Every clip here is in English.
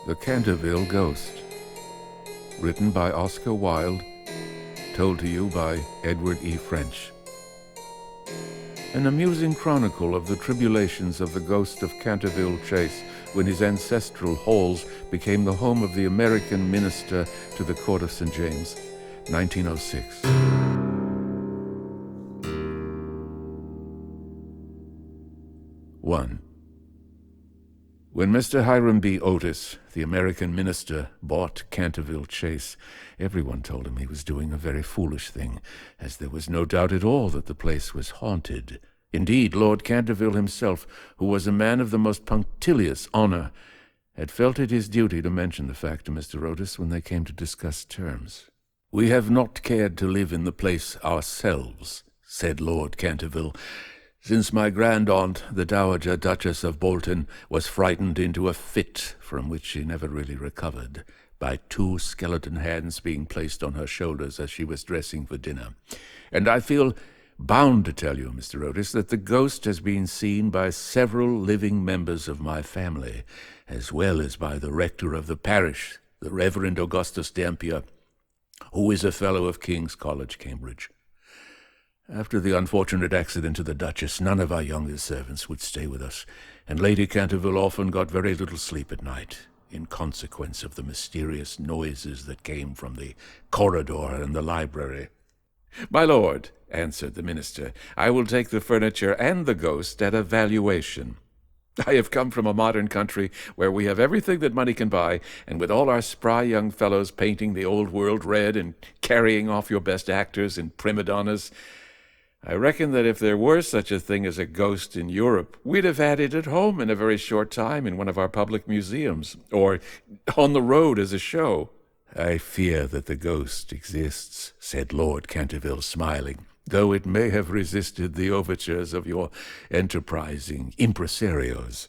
The Canterville Ghost. Written by Oscar Wilde. Told to you by Edward E. French. An amusing chronicle of the tribulations of the ghost of Canterville Chase when his ancestral halls became the home of the American minister to the court of St. James, 1906. One. When Mr. Hiram B. Otis, the American minister, bought Canterville Chase, everyone told him he was doing a very foolish thing, as there was no doubt at all that the place was haunted. Indeed, Lord Canterville himself, who was a man of the most punctilious honor, had felt it his duty to mention the fact to Mr. Otis when they came to discuss terms. "We have not cared to live in the place ourselves," said Lord Canterville, "since my grand-aunt, the Dowager Duchess of Bolton, was frightened into a fit from which she never really recovered, by 2 skeleton hands being placed on her shoulders as she was dressing for dinner. And I feel bound to tell you, Mr. Otis, that the ghost has been seen by several living members of my family, as well as by the rector of the parish, the Reverend Augustus Dampier, who is a fellow of King's College, Cambridge. After the unfortunate accident to the Duchess, none of our younger servants would stay with us, and Lady Canterville often got very little sleep at night, in consequence of the mysterious noises that came from the corridor and the library." "My lord," answered the minister, "I will take the furniture and the ghost at a valuation. I have come from a modern country where we have everything that money can buy, and with all our spry young fellows painting the old world red and carrying off your best actors and prima donnas, I reckon that if there were such a thing as a ghost in Europe, we'd have had it at home in a very short time in one of our public museums, or on the road as a show." "I fear that the ghost exists," said Lord Canterville, smiling, "though it may have resisted the overtures of your enterprising impresarios.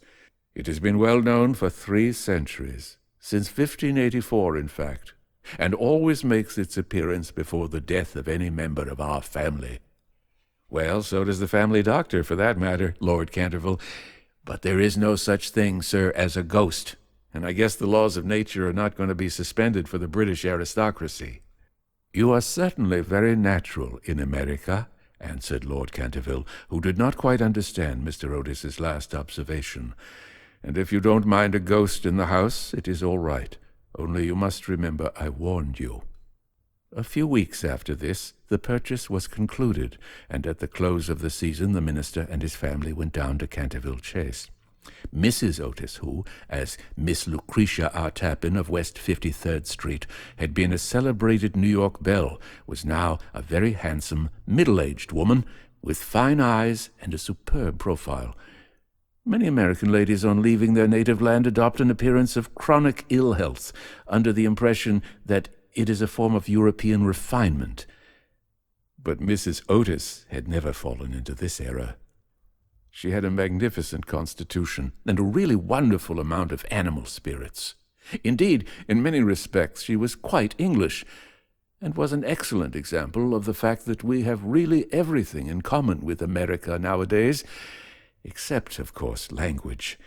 It has been well known for 3 centuries, since 1584 in fact, and always makes its appearance before the death of any member of our family." "Well, so does the family doctor, for that matter, Lord Canterville. But there is no such thing, sir, as a ghost, and I guess the laws of nature are not going to be suspended for the British aristocracy." "You are certainly very natural in America," answered Lord Canterville, who did not quite understand Mr. Otis's last observation. "And if you don't mind a ghost in the house, it is all right. Only you must remember I warned you." A few weeks after this, the purchase was concluded, and at the close of the season the minister and his family went down to Canterville Chase. Mrs. Otis, who, as Miss Lucretia R. Tappan of West 53rd Street, had been a celebrated New York belle, was now a very handsome, middle-aged woman with fine eyes and a superb profile. Many American ladies on leaving their native land adopt an appearance of chronic ill health under the impression that it is a form of European refinement. But Mrs. Otis had never fallen into this error. She had a magnificent constitution and a really wonderful amount of animal spirits. Indeed, in many respects she was quite English, and was an excellent example of the fact that we have really everything in common with America nowadays, except, of course, language.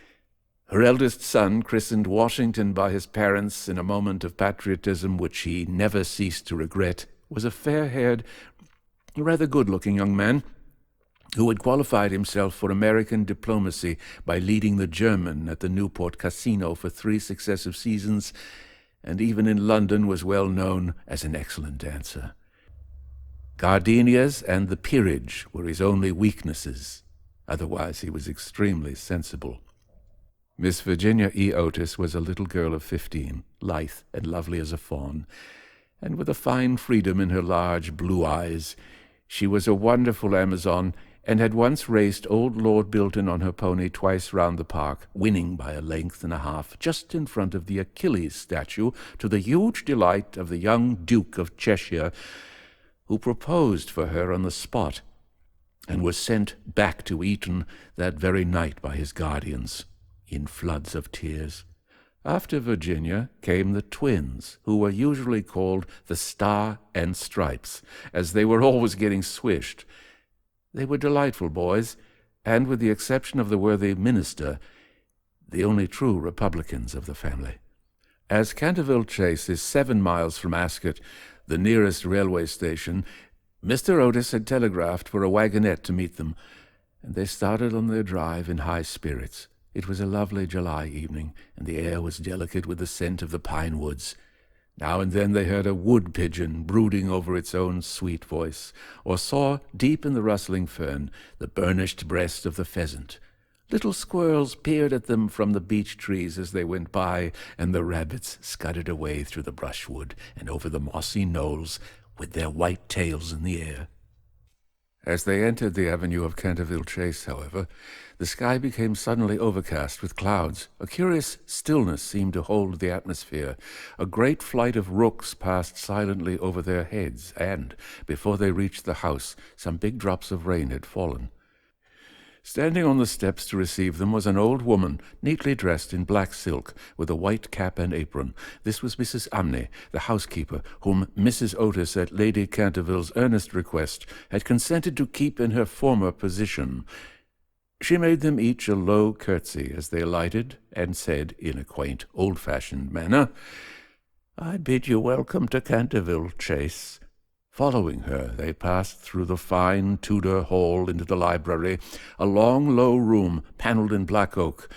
Her eldest son, christened Washington by his parents in a moment of patriotism which he never ceased to regret, was a fair-haired, rather good-looking young man who had qualified himself for American diplomacy by leading the German at the Newport Casino for 3 successive seasons, and even in London was well known as an excellent dancer. Gardenias and the peerage were his only weaknesses. Otherwise he was extremely sensible. Miss Virginia E. Otis was a little girl of 15, lithe and lovely as a fawn, and with a fine freedom in her large blue eyes. She was a wonderful Amazon, and had once raced old Lord Bilton on her pony twice round the park, winning by a length and a half, just in front of the Achilles statue, to the huge delight of the young Duke of Cheshire, who proposed for her on the spot, and was sent back to Eton that very night by his guardians, in floods of tears. After Virginia came the twins, who were usually called the Star and Stripes, as they were always getting swished. They were delightful boys, and with the exception of the worthy minister, the only true Republicans of the family. As Canterville Chase is 7 miles from Ascot, the nearest railway station, Mr. Otis had telegraphed for a wagonette to meet them, and they started on their drive in high spirits. It was a lovely July evening, and the air was delicate with the scent of the pine woods. Now and then they heard a wood pigeon brooding over its own sweet voice, or saw, deep in the rustling fern, the burnished breast of the pheasant. Little squirrels peered at them from the beech trees as they went by, and the rabbits scudded away through the brushwood and over the mossy knolls with their white tails in the air. As they entered the avenue of Canterville Chase, however, the sky became suddenly overcast with clouds. A curious stillness seemed to hold the atmosphere. A great flight of rooks passed silently over their heads, and, before they reached the house, some big drops of rain had fallen. Standing on the steps to receive them was an old woman, neatly dressed in black silk, with a white cap and apron. This was Mrs. Umney, the housekeeper, whom Mrs. Otis, at Lady Canterville's earnest request, had consented to keep in her former position. She made them each a low curtsy as they alighted, and said, in a quaint, old-fashioned manner, "I bid you welcome to Canterville Chase." Following her, they passed through the fine Tudor hall into the library, a long, low room panelled in black oak,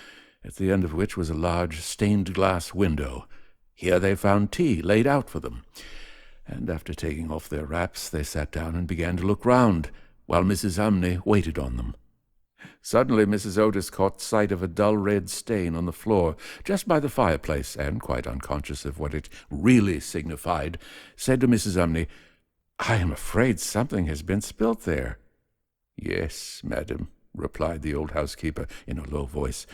at the end of which was a large stained-glass window. Here they found tea laid out for them, and after taking off their wraps, they sat down and began to look round, while Mrs. Umney waited on them. Suddenly Mrs. Otis caught sight of a dull red stain on the floor just by the fireplace, and, quite unconscious of what it really signified, said to Mrs. Umney, "I am afraid something has been spilt there." "Yes, madam," replied the old housekeeper in a low voice.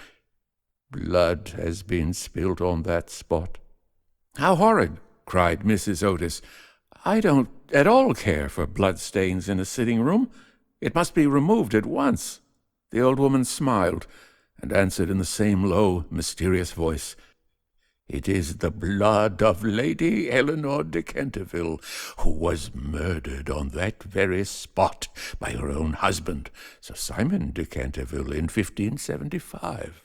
"Blood has been spilt on that spot." "How horrid!" cried Mrs. Otis. "I don't at all care for bloodstains in a sitting-room. It must be removed at once." The old woman smiled and answered in the same low, mysterious voice, "It is the blood of Lady Eleanor de Canterville, who was murdered on that very spot by her own husband, Sir Simon de Canterville, in 1575.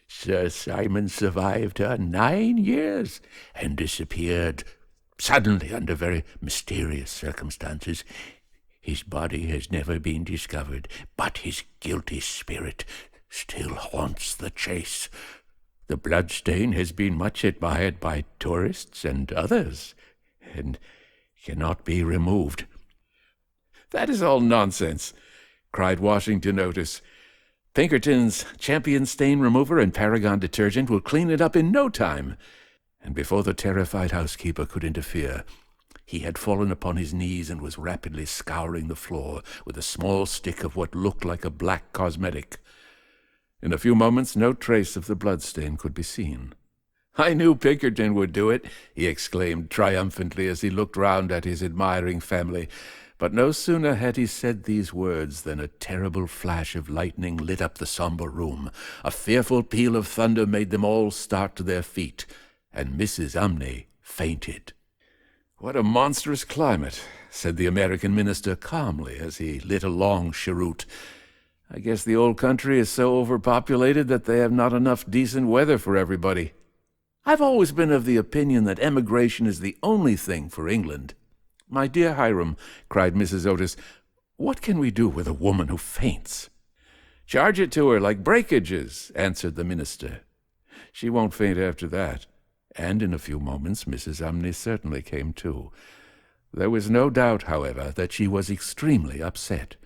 Sir Simon survived her 9 years and disappeared suddenly under very mysterious circumstances. His body has never been discovered, but his guilty spirit still haunts the chase. The bloodstain has been much admired by tourists and others, and cannot be removed." "That is all nonsense," cried Washington Otis. "Pinkerton's Champion Stain Remover and Paragon Detergent will clean it up in no time." And before the terrified housekeeper could interfere, he had fallen upon his knees and was rapidly scouring the floor with a small stick of what looked like a black cosmetic. In a few moments no trace of the bloodstain could be seen. "I knew Pinkerton would do it," he exclaimed triumphantly as he looked round at his admiring family. But no sooner had he said these words than a terrible flash of lightning lit up the sombre room. A fearful peal of thunder made them all start to their feet, and Mrs. Umney fainted. "What a monstrous climate," said the American minister calmly as he lit a long cheroot. "I guess the old country is so overpopulated that they have not enough decent weather for everybody. I've always been of the opinion that emigration is the only thing for England." "My dear Hiram," cried Mrs. Otis, "what can we do with a woman who faints?" "Charge it to her like breakages," answered the minister. "She won't faint after that." And in a few moments Mrs. Umney certainly came to. There was no doubt, however, that she was extremely upset,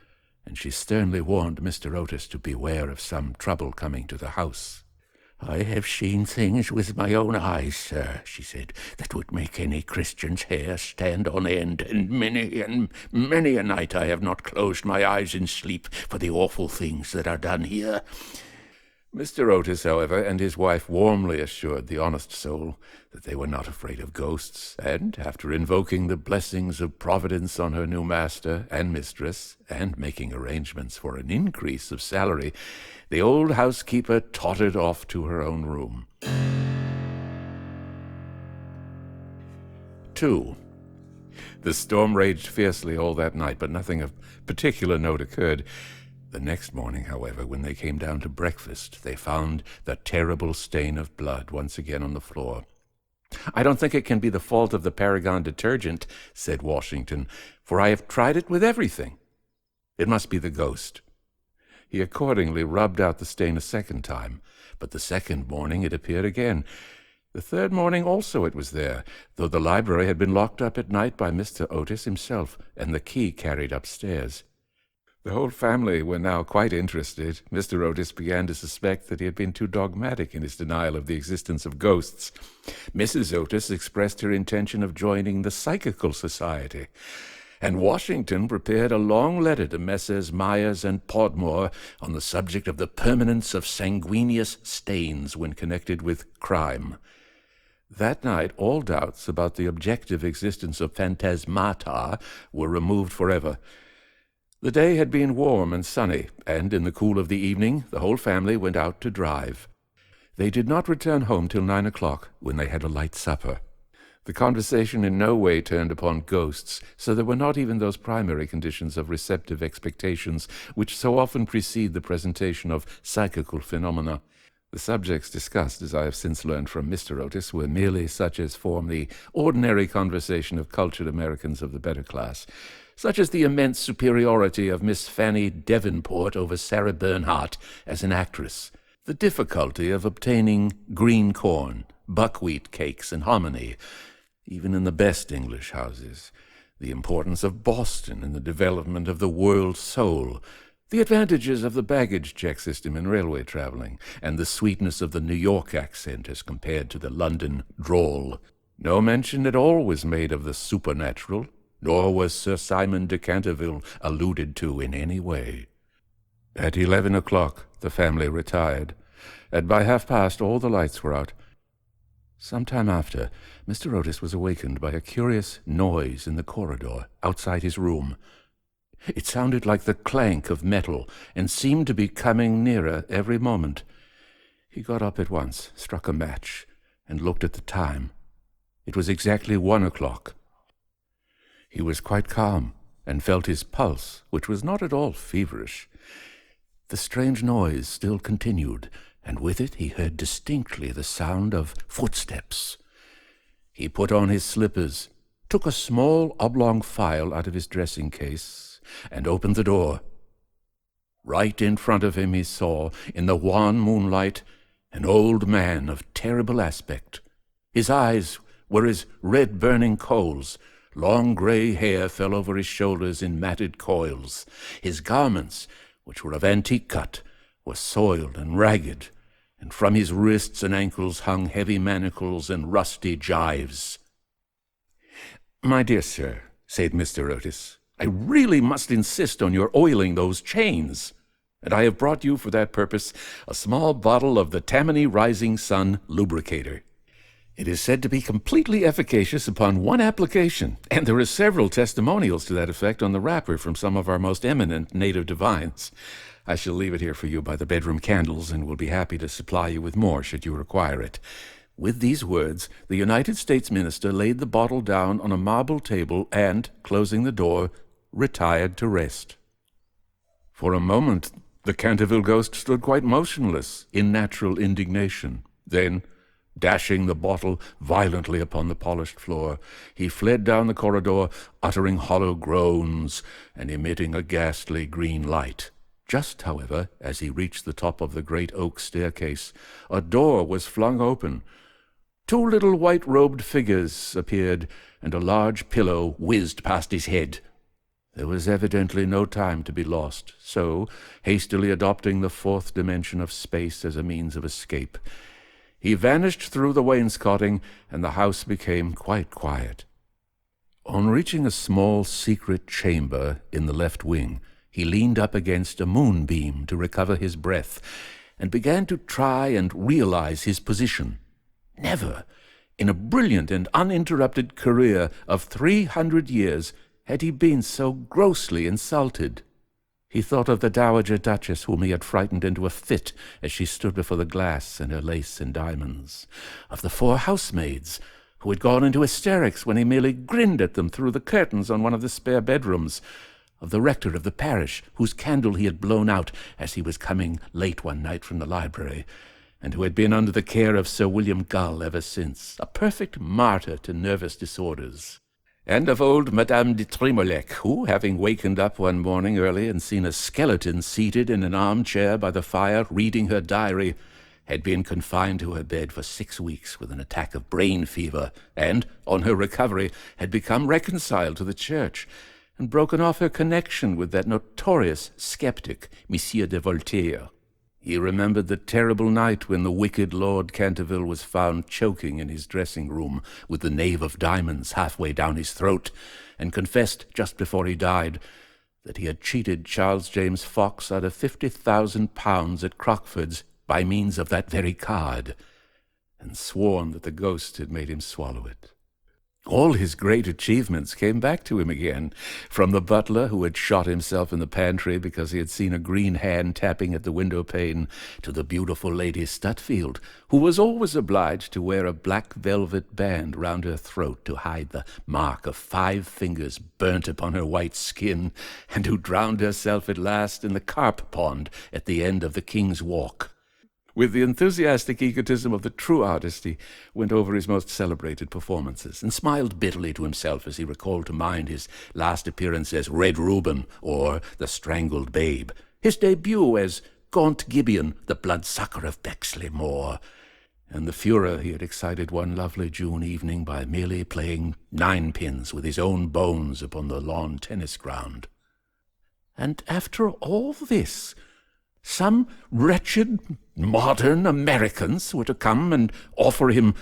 and she sternly warned Mr. Otis to beware of some trouble coming to the house. "I have seen things with my own eyes, sir," she said, "that would make any Christian's hair stand on end, and many a night I have not closed my eyes in sleep for the awful things that are done here." Mr. Otis, however, and his wife warmly assured the honest soul that they were not afraid of ghosts, and, after invoking the blessings of Providence on her new master and mistress, and making arrangements for an increase of salary, the old housekeeper tottered off to her own room. 2. The storm raged fiercely all that night, but nothing of particular note occurred. The next morning, however, when they came down to breakfast, they found the terrible stain of blood once again on the floor. "I don't think it can be the fault of the Paragon detergent," said Washington, "for I have tried it with everything. It must be the ghost." He accordingly rubbed out the stain a second time, but the second morning it appeared again. The third morning also it was there, though the library had been locked up at night by Mr. Otis himself, and the key carried upstairs. The whole family were now quite interested. Mr. Otis began to suspect that he had been too dogmatic in his denial of the existence of ghosts. Mrs. Otis expressed her intention of joining the Psychical Society, and Washington prepared a long letter to Messrs. Myers and Podmore on the subject of the permanence of sanguineous stains when connected with crime. That night all doubts about the objective existence of phantasmata were removed forever. The day had been warm and sunny, and in the cool of the evening the whole family went out to drive. They did not return home till 9 o'clock, when they had a light supper. The conversation in no way turned upon ghosts, so there were not even those primary conditions of receptive expectations which so often precede the presentation of psychical phenomena. The subjects discussed, as I have since learned from Mr. Otis, were merely such as form the ordinary conversation of cultured Americans of the better class, such as the immense superiority of Miss Fanny Davenport over Sarah Bernhardt as an actress, the difficulty of obtaining green corn, buckwheat cakes, and hominy, even in the best English houses, the importance of Boston in the development of the world soul, the advantages of the baggage check system in railway traveling, and the sweetness of the New York accent as compared to the London drawl. No mention at all was made of the supernatural, nor was Sir Simon de Canterville alluded to in any way. At 11 o'clock the family retired, and by 1:30 all the lights were out. Some time after, Mr. Otis was awakened by a curious noise in the corridor outside his room. It sounded like the clank of metal, and seemed to be coming nearer every moment. He got up at once, struck a match, and looked at the time. It was exactly 1 o'clock. He was quite calm, and felt his pulse, which was not at all feverish. The strange noise still continued, and with it he heard distinctly the sound of footsteps. He put on his slippers, took a small oblong file out of his dressing-case, and opened the door. Right in front of him he saw, in the wan moonlight, an old man of terrible aspect. His eyes were as red burning coals. Long grey hair fell over his shoulders in matted coils. His garments, which were of antique cut, were soiled and ragged, and from his wrists and ankles hung heavy manacles and rusty gyves. "My dear sir," said Mr. Otis, "I really must insist on your oiling those chains, and I have brought you for that purpose a small bottle of the Tammany Rising Sun lubricator. It is said to be completely efficacious upon one application, and there are several testimonials to that effect on the wrapper from some of our most eminent native divines. I shall leave it here for you by the bedroom candles, and will be happy to supply you with more should you require it." With these words, the United States minister laid the bottle down on a marble table and, closing the door, retired to rest. For a moment, the Canterville ghost stood quite motionless in natural indignation. Then, dashing the bottle violently upon the polished floor, he fled down the corridor, uttering hollow groans and emitting a ghastly green light. Just, however, as he reached the top of the great oak staircase, a door was flung open. 2 little white-robed figures appeared, and a large pillow whizzed past his head. There was evidently no time to be lost, so, hastily adopting the 4th dimension of space as a means of escape, he vanished through the wainscoting, and the house became quite quiet. On reaching a small secret chamber in the left wing, he leaned up against a moonbeam to recover his breath, and began to try and realize his position. Never, in a brilliant and uninterrupted career of 300 years, had he been so grossly insulted. He thought of the Dowager Duchess whom he had frightened into a fit as she stood before the glass in her lace and diamonds, of the 4 housemaids who had gone into hysterics when he merely grinned at them through the curtains on one of the spare bedrooms, of the rector of the parish whose candle he had blown out as he was coming late one night from the library, and who had been under the care of Sir William Gull ever since, a perfect martyr to nervous disorders. And of old Madame de Trémolec, who, having wakened up one morning early and seen a skeleton seated in an armchair by the fire reading her diary, had been confined to her bed for 6 weeks with an attack of brain fever, and, on her recovery, had become reconciled to the Church, and broken off her connection with that notorious skeptic, Monsieur de Voltaire. He remembered the terrible night when the wicked Lord Canterville was found choking in his dressing-room with the knave of diamonds halfway down his throat, and confessed just before he died that he had cheated Charles James Fox out of £50,000 at Crockford's by means of that very card, and sworn that the ghost had made him swallow it. All his great achievements came back to him again, from the butler who had shot himself in the pantry because he had seen a green hand tapping at the window pane, to the beautiful Lady Stutfield, who was always obliged to wear a black velvet band round her throat to hide the mark of 5 fingers burnt upon her white skin, and who drowned herself at last in the carp pond at the end of the King's Walk. With the enthusiastic egotism of the true artist, he went over his most celebrated performances, and smiled bitterly to himself as he recalled to mind his last appearance as Red Reuben, or the Strangled Babe, his debut as Gaunt Gibeon, the bloodsucker of Bexley Moor, and the furor he had excited one lovely June evening by merely playing 9-pins with his own bones upon the lawn tennis ground. And after all this, some wretched modern Americans were to come and offer him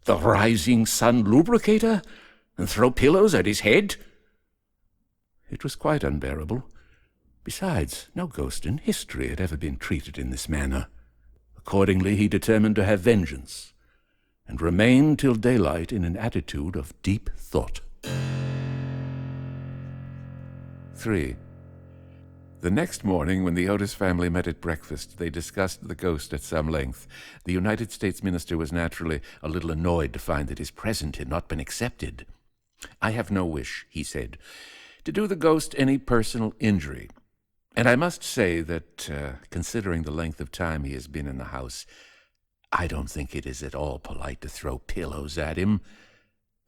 the Rising Sun lubricator and throw pillows at his head. It was quite unbearable. Besides, no ghost in history had ever been treated in this manner. Accordingly, he determined to have vengeance, and remained till daylight in an attitude of deep thought. 3. The next morning, when the Otis family met at breakfast, they discussed the ghost at some length. The United States minister was naturally a little annoyed to find that his present had not been accepted. "I have no wish," he said, "to do the ghost any personal injury. And I must say that, considering the length of time he has been in the house, I don't think it is at all polite to throw pillows at him."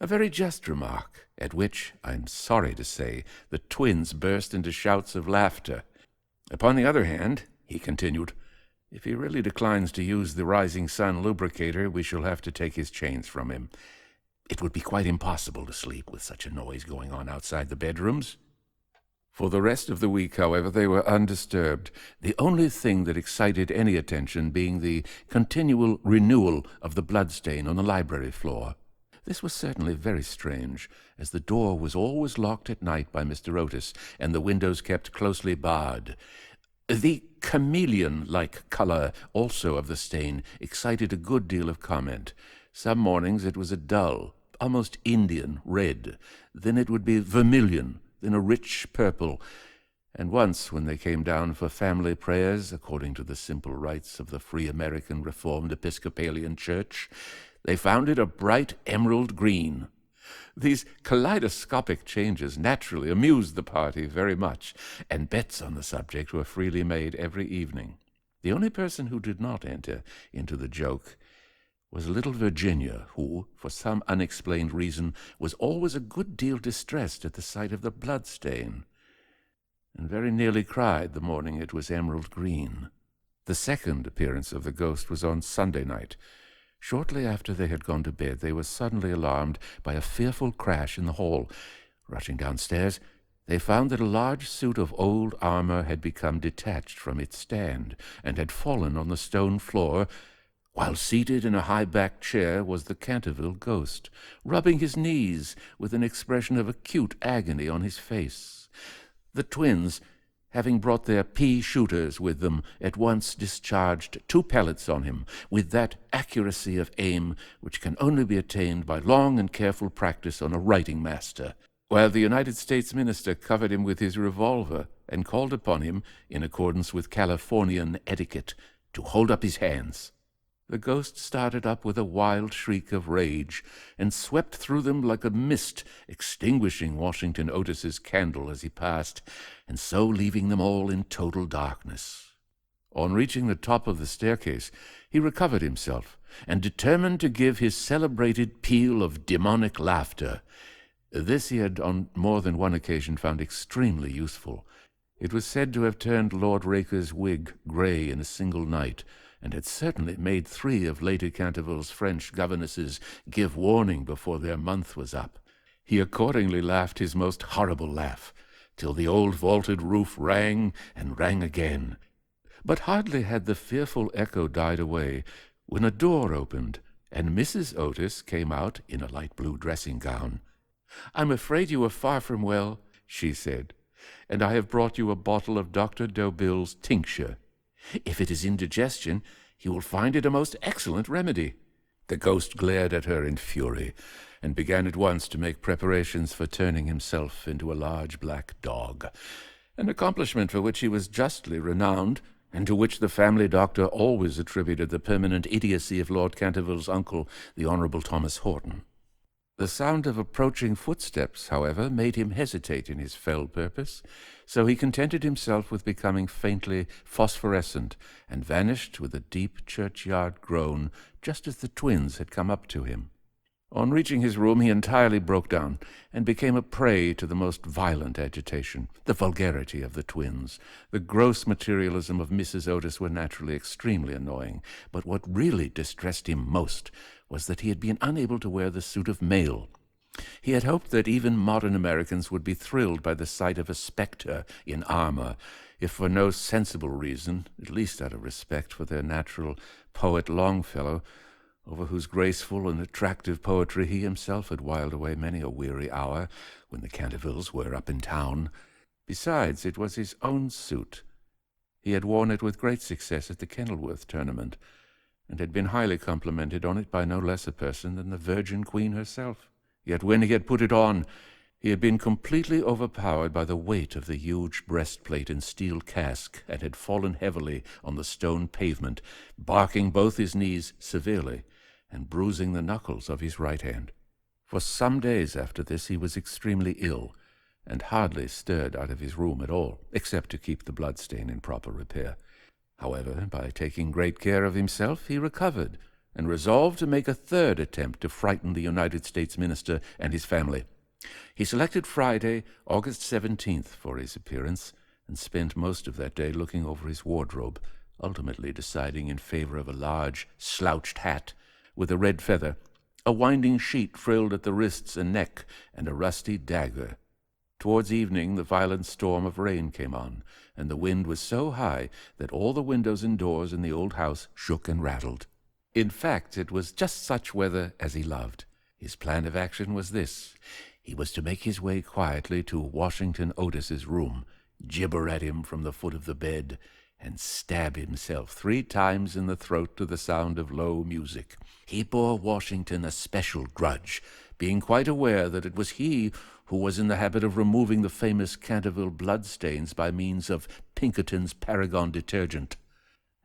A very just remark, at which, I'm sorry to say, the twins burst into shouts of laughter. "Upon the other hand," he continued, "if he really declines to use the Rising Sun lubricator, we shall have to take his chains from him. It would be quite impossible to sleep with such a noise going on outside the bedrooms." For the rest of the week, however, they were undisturbed, the only thing that excited any attention being the continual renewal of the bloodstain on the library floor. This was certainly very strange, as the door was always locked at night by Mr. Otis, and the windows kept closely barred. The chameleon-like color also of the stain excited a good deal of comment. Some mornings it was a dull, almost Indian red, then it would be vermilion, then a rich purple, and once, when they came down for family prayers, according to the simple rites of the Free American Reformed Episcopalian Church, they found it a bright emerald green. These kaleidoscopic changes naturally amused the party very much, and bets on the subject were freely made every evening. The only person who did not enter into the joke was little Virginia, who, for some unexplained reason, was always a good deal distressed at the sight of the blood-stain, and very nearly cried the morning it was emerald green. The second appearance of the ghost was on Sunday night. Shortly after they had gone to bed, they were suddenly alarmed by a fearful crash in the hall. Rushing downstairs, they found that a large suit of old armor had become detached from its stand, and had fallen on the stone floor, while seated in a high-backed chair was the Canterville ghost, rubbing his knees with an expression of acute agony on his face. The twins, having brought their pea-shooters with them, at once discharged 2 pellets on him, with that accuracy of aim which can only be attained by long and careful practice on a writing-master, while the United States minister covered him with his revolver and called upon him, in accordance with Californian etiquette, to hold up his hands. The ghost started up with a wild shriek of rage, and swept through them like a mist, extinguishing Washington Otis's candle as he passed, and so leaving them all in total darkness. On reaching the top of the staircase, he recovered himself, and determined to give his celebrated peal of demonic laughter. This he had on more than one occasion found extremely useful. It was said to have turned Lord Raker's wig grey in a single night, and had certainly made 3 of Lady Canterville's French governesses give warning before their month was up. He accordingly laughed his most horrible laugh, till the old vaulted roof rang and rang again. But hardly had the fearful echo died away when a door opened, and Mrs. Otis came out in a light blue dressing-gown. "I'm afraid you are far from well," she said, "and I have brought you a bottle of Dr. Dobill's tincture. If it is indigestion, you will find it a most excellent remedy." The ghost glared at her in fury, and began at once to make preparations for turning himself into a large black dog, an accomplishment for which he was justly renowned, and to which the family doctor always attributed the permanent idiocy of Lord Canterville's uncle, the Honourable Thomas Horton. The sound of approaching footsteps, however, made him hesitate in his fell purpose, so he contented himself with becoming faintly phosphorescent, and vanished with a deep churchyard groan just as the twins had come up to him. On reaching his room he entirely broke down, and became a prey to the most violent agitation. The vulgarity of the twins, the gross materialism of Mrs. Otis were naturally extremely annoying, but what really distressed him most was that he had been unable to wear the suit of mail. He had hoped that even modern Americans would be thrilled by the sight of a spectre in armor, if for no sensible reason, at least out of respect for their natural poet Longfellow, over whose graceful and attractive poetry he himself had whiled away many a weary hour when the Cantervilles were up in town. Besides, it was his own suit. He had worn it with great success at the Kenilworth tournament, and had been highly complimented on it by no less a person than the Virgin Queen herself. Yet when he had put it on, he had been completely overpowered by the weight of the huge breastplate and steel casque, and had fallen heavily on the stone pavement, barking both his knees severely, and bruising the knuckles of his right hand. For some days after this he was extremely ill, and hardly stirred out of his room at all, except to keep the bloodstain in proper repair. However, by taking great care of himself, he recovered, and resolved to make a 3rd attempt to frighten the United States minister and his family. He selected Friday, August 17th, for his appearance, and spent most of that day looking over his wardrobe, ultimately deciding in favor of a large slouched hat with a red feather, a winding sheet frilled at the wrists and neck, and a rusty dagger. Towards evening the violent storm of rain came on, and the wind was so high that all the windows and doors in the old house shook and rattled. In fact, it was just such weather as he loved. His plan of action was this. He was to make his way quietly to Washington Otis's room, gibber at him from the foot of the bed, and stab himself 3 times in the throat to the sound of low music. He bore Washington a special grudge, being quite aware that it was he who was in the habit of removing the famous Canterville bloodstains by means of Pinkerton's Paragon detergent.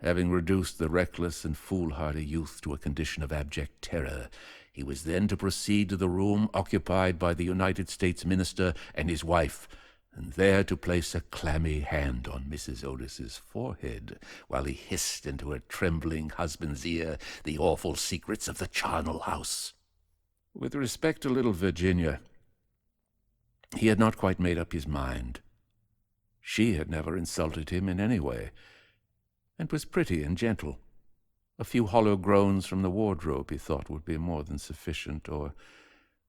Having reduced the reckless and foolhardy youth to a condition of abject terror, he was then to proceed to the room occupied by the United States minister and his wife, and there to place a clammy hand on Mrs. Otis's forehead, while he hissed into her trembling husband's ear the awful secrets of the charnel house. With respect to little Virginia, he had not quite made up his mind. She had never insulted him in any way, and was pretty and gentle. A few hollow groans from the wardrobe, he thought, would be more than sufficient, or,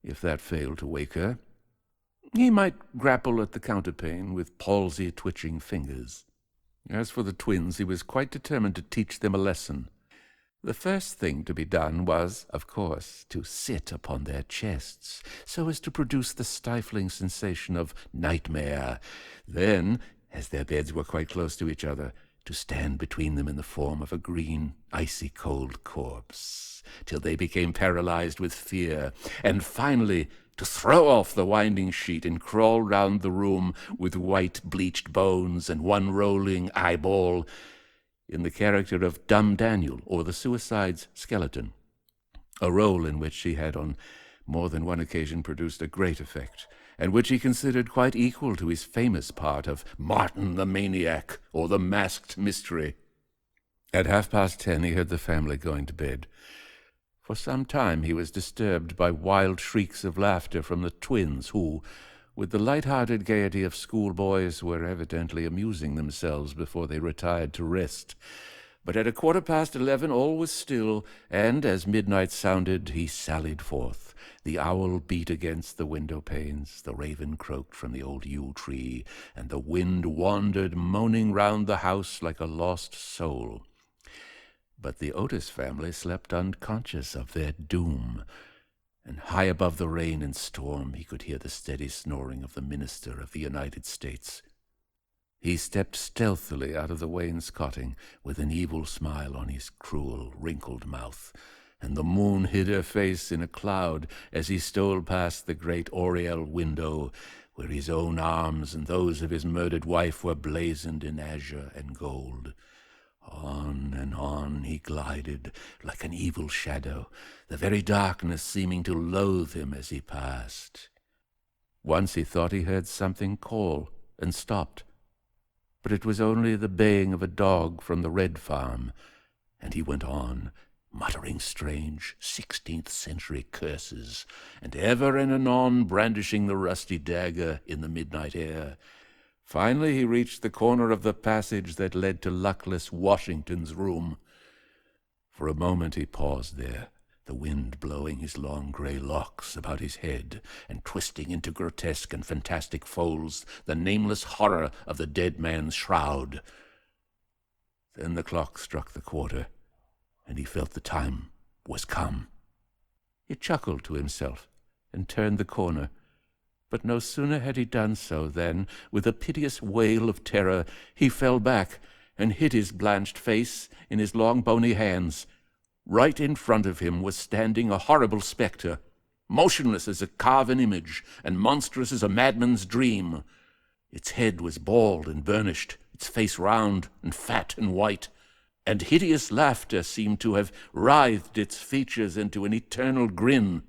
if that failed to wake her, he might grapple at the counterpane with palsy-twitching fingers. As for the twins, he was quite determined to teach them a lesson. The first thing to be done was, of course, to sit upon their chests, so as to produce the stifling sensation of nightmare. Then, as their beds were quite close to each other, to stand between them in the form of a green, icy-cold corpse, till they became paralyzed with fear, and finally to throw off the winding sheet and crawl round the room with white bleached bones and one rolling eyeball, in the character of Dumb Daniel or the Suicide's skeleton, a role in which he had on more than one occasion produced a great effect, and which he considered quite equal to his famous part of Martin the Maniac or the Masked Mystery. At 10:30 he heard the family going to bed. For some time he was disturbed by wild shrieks of laughter from the twins who, with the light-hearted gaiety of schoolboys, were evidently amusing themselves before they retired to rest. But at 11:15 all was still, and as midnight sounded, he sallied forth. The owl beat against the window panes, the raven croaked from the old yew tree, and the wind wandered moaning round the house like a lost soul. But the Otis family slept unconscious of their doom, and high above the rain and storm he could hear the steady snoring of the minister of the United States. He stepped stealthily out of the wainscoting with an evil smile on his cruel, wrinkled mouth, and the moon hid her face in a cloud as he stole past the great oriel window, where his own arms and those of his murdered wife were blazoned in azure and gold. On and on he glided like an evil shadow, the very darkness seeming to loathe him as he passed. Once he thought he heard something call and stopped, but it was only the baying of a dog from the Red Farm, and he went on, muttering strange 16th-century curses, and ever and anon brandishing the rusty dagger in the midnight air. Finally he reached the corner of the passage that led to luckless Washington's room. For a moment he paused there, the wind blowing his long grey locks about his head and twisting into grotesque and fantastic folds the nameless horror of the dead man's shroud. Then the clock struck the quarter, and he felt the time was come. He chuckled to himself and turned the corner, but no sooner had he done so than, with a piteous wail of terror, he fell back and hid his blanched face in his long bony hands. Right in front of him was standing a horrible spectre, motionless as a carven image and monstrous as a madman's dream. Its head was bald and burnished, its face round and fat and white, and hideous laughter seemed to have writhed its features into an eternal grin.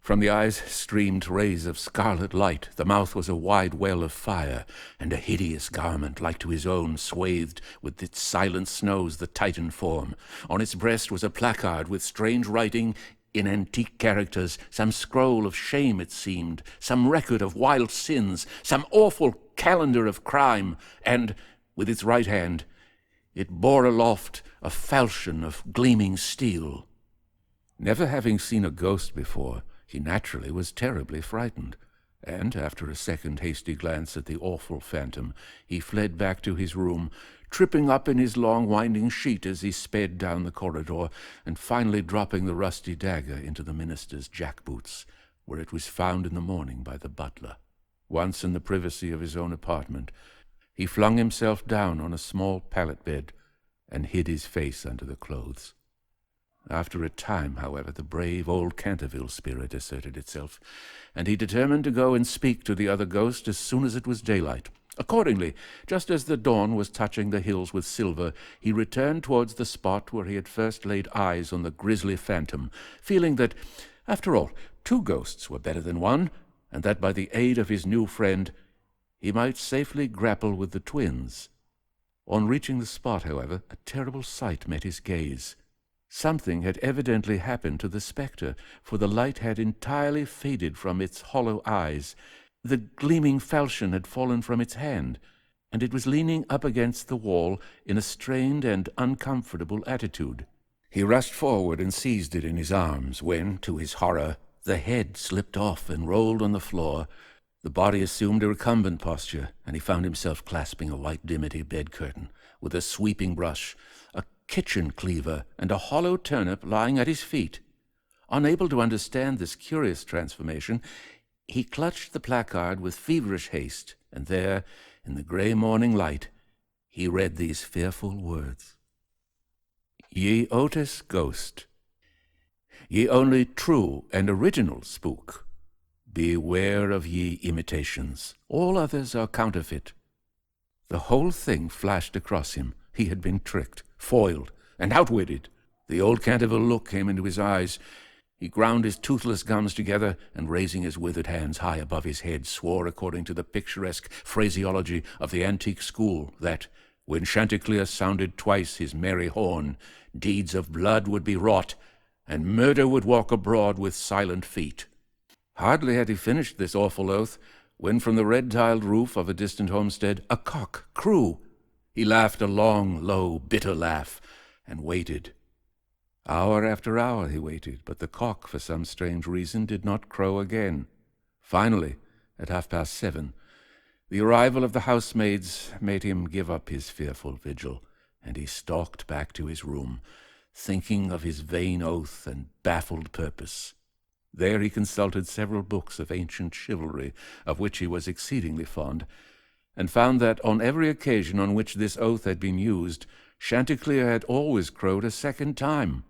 From the eyes streamed rays of scarlet light, the mouth was a wide well of fire, and a hideous garment like to his own swathed with its silent snows the Titan form. On its breast was a placard with strange writing in antique characters, some scroll of shame it seemed, some record of wild sins, some awful calendar of crime, and, with its right hand, it bore aloft a falchion of gleaming steel. Never having seen a ghost before, he naturally was terribly frightened, and after a second hasty glance at the awful phantom, he fled back to his room, tripping up in his long winding sheet as he sped down the corridor, and finally dropping the rusty dagger into the minister's jack-boots, where it was found in the morning by the butler. Once in the privacy of his own apartment, he flung himself down on a small pallet bed and hid his face under the clothes. After a time, however, the brave old Canterville spirit asserted itself, and he determined to go and speak to the other ghost as soon as it was daylight. Accordingly, just as the dawn was touching the hills with silver, he returned towards the spot where he had first laid eyes on the grisly phantom, feeling that, after all, 2 ghosts were better than 1, and that by the aid of his new friend he might safely grapple with the twins. On reaching the spot, however, a terrible sight met his gaze. Something had evidently happened to the spectre, for the light had entirely faded from its hollow eyes. The gleaming falchion had fallen from its hand, and it was leaning up against the wall in a strained and uncomfortable attitude. He rushed forward and seized it in his arms, when, to his horror, the head slipped off and rolled on the floor. The body assumed a recumbent posture, and he found himself clasping a white dimity bed curtain, with a sweeping brush, a kitchen cleaver, and a hollow turnip lying at his feet. Unable to understand this curious transformation, he clutched the placard with feverish haste, and there, in the grey morning light, he read these fearful words. Ye Otis ghost, ye only true and original spook, beware of ye imitations. All others are counterfeit. The whole thing flashed across him. He had been tricked, foiled, and outwitted. The old Canterville look came into his eyes. He ground his toothless gums together, and raising his withered hands high above his head, swore according to the picturesque phraseology of the antique school that, When Chanticleer sounded twice his merry horn, deeds of blood would be wrought, and murder would walk abroad with silent feet. Hardly had he finished this awful oath, when from the red-tiled roof of a distant homestead a cock crew. He laughed a long, low, bitter laugh, and waited. Hour after hour he waited, but the cock, for some strange reason, did not crow again. Finally, at 7:30, the arrival of the housemaids made him give up his fearful vigil, and he stalked back to his room, thinking of his vain oath and baffled purpose. There he consulted several books of ancient chivalry, of which he was exceedingly fond, and found that on every occasion on which this oath had been used, Chanticleer had always crowed a second time.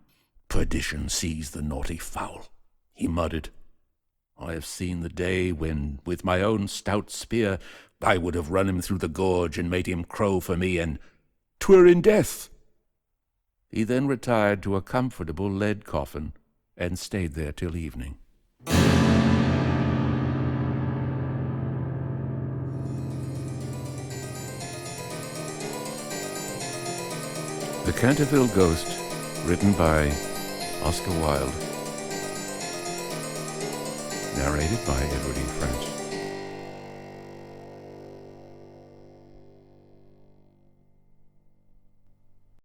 "Perdition seize the naughty fowl," he muttered. "I have seen the day when, with my own stout spear, I would have run him through the gorge and made him crow for me, and 'twere in death." He then retired to a comfortable lead coffin and stayed there till evening. The Canterville Ghost, written by Oscar Wilde, narrated by Edward E.